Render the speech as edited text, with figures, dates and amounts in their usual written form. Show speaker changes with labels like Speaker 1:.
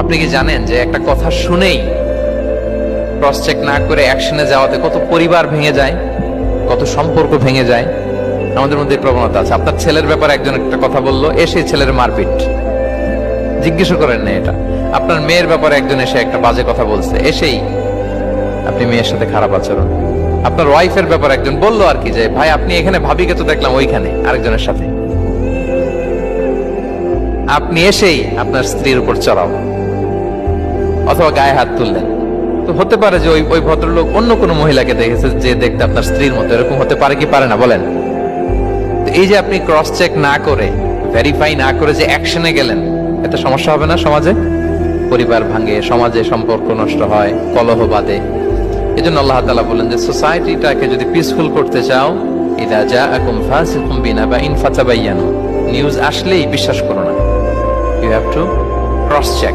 Speaker 1: আপনি কি জানেন যে একটা কথা শুনেই ক্রস চেক না করে অ্যাকশনে যাওয়াতে কত পরিবার ভেঙে যায়, কত সম্পর্ক ভেঙে যায়? আমাদের মধ্যে এই প্রবণতা আছে। আপনার ছেলের ব্যাপারে একজন একটা কথা বললো, এসে ছেলের মারপিট, জিজ্ঞেস করেন না এটা। আপনার মেয়ের ব্যাপারে একজন এসে একটা বাজে কথা বলছে, এসেই আপনি মেয়ের সাথে খারাপ আচরণ। আপনার ওয়াইফের ব্যাপারে একজন বললো আর কি, যে ভাই আপনি এখানে, ভাবিকে তো দেখলাম ওইখানে আরেকজনের সাথে, আপনি এসেই আপনার স্ত্রীর উপর চড়াও অথবা গায়ে হাত তুললেন। তো হতে পারে যে ওই ভদ্রলোক অন্য কোনো মহিলাকে দেখেছে যে দেখতে আপনার স্ত্রীর মতো, এরকম হতে পারে কি পারে না বলেন? তো এই যে আপনি ক্রস চেক না করে, ভেরিফাই না করে যে অ্যাকশনে গেলেন, এতে সমস্যা হবে না সমাজে? পরিবার ভাঙে, সমাজে সম্পর্ক নষ্ট হয়, কলহ বাঁধে। এই জন্য আল্লাহ তাআলা বলেন যে সোসাইটিটাকে যদি পিসফুল করতে চাও, ইযা জাআকুম ফাসিকুম বিনাবাইন ফাতাবায়ানু, নিউজ আসলেই বিশ্বাস করো না, you have to cross check.